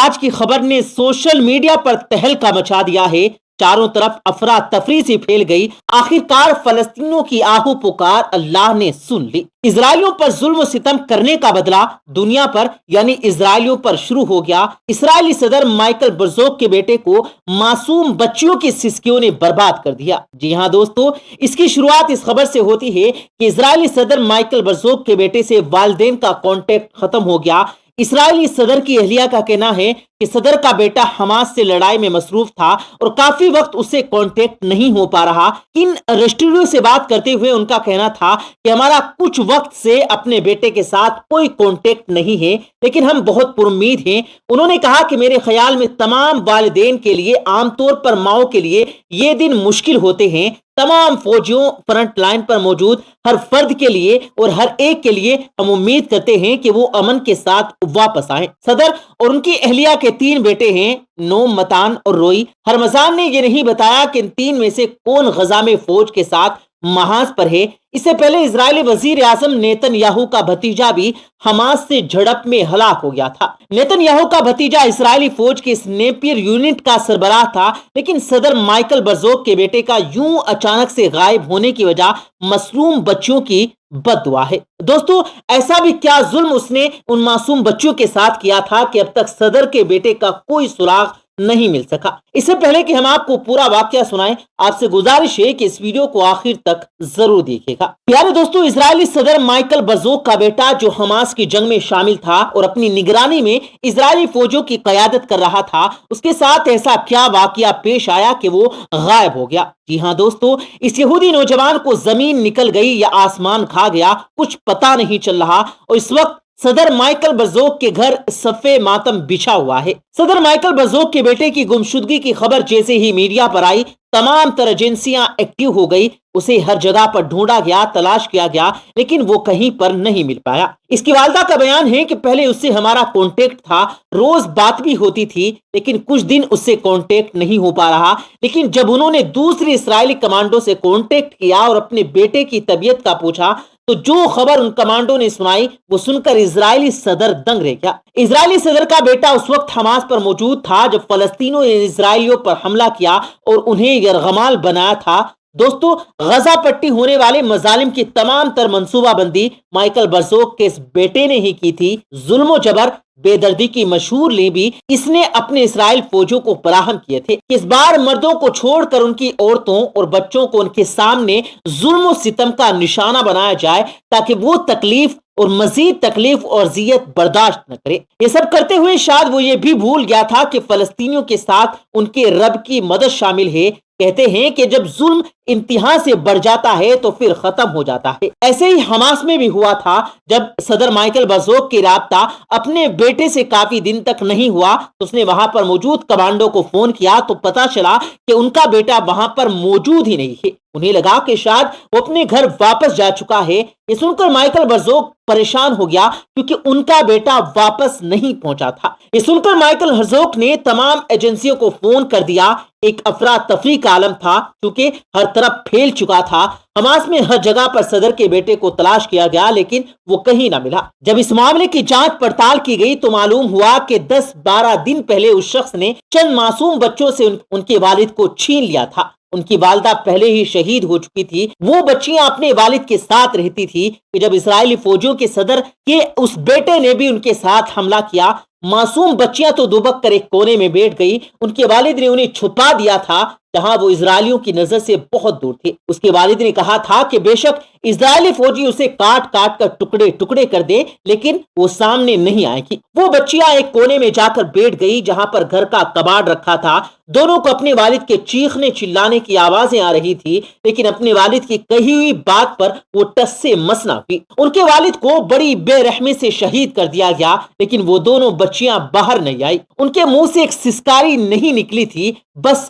آج کی خبر نے سوشل میڈیا پر تہلکہ مچا دیا ہے۔ چاروں طرف افراتفری سے پھیل گئی۔ آخرکار فلسطینیوں کی آہو پکار اللہ نے سن لی۔ اسرائیلیوں پر ظلم و ستم کرنے کا بدلہ دنیا پر یعنی اسرائیلیوں پر شروع ہو گیا۔ اسرائیلی صدر مائیکل برزوک کے بیٹے کو معصوم بچیوں کی سسکیوں نے برباد کر دیا۔ جی ہاں دوستو، اس کی شروعات اس خبر سے ہوتی ہے کہ اسرائیلی صدر مائیکل برزوک کے بیٹے سے والدین کا کانٹیکٹ ختم ہو گیا۔ اسرائیلی صدر کی اہلیہ کا کہنا ہے کہ صدر کا بیٹا حماس سے لڑائی میں مصروف تھا اور کافی وقت اسے کانٹیکٹ نہیں ہو پا رہا۔ ان رسٹریو سے بات کرتے ہوئے ان کا کہنا تھا کہ ہمارا کچھ وقت سے اپنے بیٹے کے ساتھ کوئی کانٹیکٹ نہیں ہے، لیکن ہم بہت پر امید ہیں۔ انہوں نے کہا کہ میرے خیال میں تمام والدین کے لیے، عام طور پر ماؤں کے لیے یہ دن مشکل ہوتے ہیں۔ تمام فوجیوں، فرنٹ لائن پر موجود ہر فرد کے لیے اور ہر ایک کے لیے ہم امید کرتے ہیں کہ وہ امن کے ساتھ واپس آئیں۔ صدر اور ان کی اہلیہ کے 3 بیٹے ہیں، نوم، متان اور روئی۔ ہرمزان نے یہ نہیں بتایا کہ ان 3 میں سے کون غزہ میں فوج کے ساتھ محاذ پر ہے۔ اس سے پہلے اسرائیلی وزیر اعظم نیتن یاہو کا بھتیجا بھی حماس سے جھڑپ میں ہلاک ہو گیا تھا۔ نیتن یاہو کا بھتیجا اسرائیلی فوج کے سنیپیر یونٹ کا سربراہ تھا، لیکن صدر مائیکل برزوک کے بیٹے کا یوں اچانک سے غائب ہونے کی وجہ مظلوم بچیوں کی بد دعا ہے۔ دوستو، ایسا بھی کیا ظلم اس نے ان معصوم بچیوں کے ساتھ کیا تھا کہ اب تک صدر کے بیٹے کا کوئی سراغ نہیں مل سکا؟ اس سے پہلے کہ ہم آپ کو پورا واقعہ سنائیں، آپ سے گزارش ہے کہ اس ویڈیو کو آخر تک ضرور دیکھیے گا۔ پیارے دوستو، اسرائیلی صدر مائیکل برزوک کا بیٹا جو حماس کی جنگ میں شامل تھا اور اپنی نگرانی میں اسرائیلی فوجوں کی قیادت کر رہا تھا، اس کے ساتھ ایسا کیا واقعہ پیش آیا کہ وہ غائب ہو گیا؟ جی ہاں دوستو، اس یہودی نوجوان کو زمین نکل گئی یا آسمان کھا گیا، کچھ پتا نہیں چل رہا، اور اس وقت صدر مائیکل برزوک کے گھر صفے ماتم بچھا ہوا ہے۔ صدر مائیکل برزوک کے بیٹے کی گمشدگی کی خبر جیسے ہی میڈیا پر آئی، تمام تر ایجنسیاں ایکٹیو ہو گئی۔ اسے ہر جگہ پر ڈھونڈا گیا، تلاش کیا گیا، لیکن وہ کہیں پر نہیں مل پایا۔ اس کی والدہ کا بیان ہے کہ پہلے اس سے ہمارا کانٹیکٹ تھا، روز بات بھی ہوتی تھی، لیکن کچھ دن اس سے کانٹیکٹ نہیں ہو پا رہا۔ لیکن جب انہوں نے دوسری اسرائیلی کمانڈو سے کانٹیکٹ کیا اور اپنے بیٹے کی طبیعت کا پوچھا تو جو خبر ان کمانڈو نے سنائی وہ سن کر اسرائیلی صدر دنگ رہ گیا۔ اسرائیلی صدر کا بیٹا اس وقت حماس پر موجود تھا جب فلسطینیوں نے اسرائیلیوں پر حملہ کیا اور انہیں یرغمال بنایا تھا۔ دوستو، غزہ پٹی ہونے والے مظالم کی تمام تر منصوبہ بندی مائیکل برزوک کے اس بیٹے نے ہی کی تھی۔ ظلم و جبر، بے دردی کی مشہور لیں بھی اس نے اپنے اسرائیل فوجوں کو فراہم کیے تھے۔ اس بار مردوں کو چھوڑ کر ان کی عورتوں اور بچوں کو ان کے سامنے ظلم و ستم کا نشانہ بنایا جائے تاکہ وہ تکلیف اور مزید تکلیف اور اذیت برداشت نہ کرے۔ یہ سب کرتے ہوئے شاید وہ یہ بھی بھول گیا تھا کہ فلسطینیوں کے ساتھ ان کے رب کی مدد شامل ہے۔ کہتے ہیں کہ جب ظلم انتہا سے بڑھ جاتا ہے تو پھر ختم ہو جاتا ہے۔ ایسے ہی حماس میں بھی ہوا تھا۔ جب صدر مائیکل برزوک کی رابطہ اپنے بیٹے سے کافی دن تک نہیں ہوا تو اس نے وہاں پر موجود کمانڈو کو فون کیا تو پتا چلا کہ ان کا بیٹا وہاں پر موجود ہی نہیں ہے۔ انہیں لگا کہ شاید وہ اپنے گھر واپس جا چکا ہے۔ یہ سن کر مائیکل برزوک پریشان ہو گیا کیونکہ ان کا بیٹا واپس نہیں پہنچا تھا۔ یہ سن کر مائیکل برزوک نے تمام ایجنسیوں کو فون کر دیا۔ ایک افراتفری کا عالم تھا کیونکہ ہر طرف پھیل چکا تھا۔ حماس میں ہر جگہ پر صدر کے بیٹے کو تلاش کیا گیا لیکن وہ کہیں نہ ملا۔ جب اس معاملے کی جانچ پڑتال کی گئی تو معلوم ہوا کہ 10-12 دن پہلے اس شخص نے چند معصوم بچوں سے ان کے والد کو چھین لیا تھا۔ ان کی والدہ پہلے ہی شہید ہو چکی تھی۔ وہ بچیاں اپنے والد کے ساتھ رہتی تھی کہ جب اسرائیلی فوجیوں کے صدر کے اس بیٹے نے بھی ان کے ساتھ حملہ کیا، معصوم بچیاں تو دبک کر ایک کونے میں بیٹھ گئی۔ ان کے والد نے انہیں چھپا دیا تھا جہاں وہ اسرائیلیوں کی نظر سے بہت دور تھے۔ اس کے والد نے کہا تھا کہ بے شک اسرائیلی فوجی اسے کاٹ کاٹ کر ٹکڑے ٹکڑے کر دے لیکن وہ سامنے نہیں آئے گی۔ وہ بچیاں ایک کونے میں جا کر بیٹھ گئی جہاں پر گھر کا کباڑ رکھا تھا۔ دونوں کو اپنے والد کے چیخنے چلانے کی آوازیں آ رہی تھی لیکن اپنے والد کی کہی ہوئی بات پر وہ ٹس سے مس نہ ہوئی۔ ان کے والد کو بڑی بے رحمی سے شہید کر دیا گیا لیکن وہ دونوں بچیاں باہر نہیں آئی۔ ان کے منہ سے ایک سسکاری نہیں نکلی تھی، بس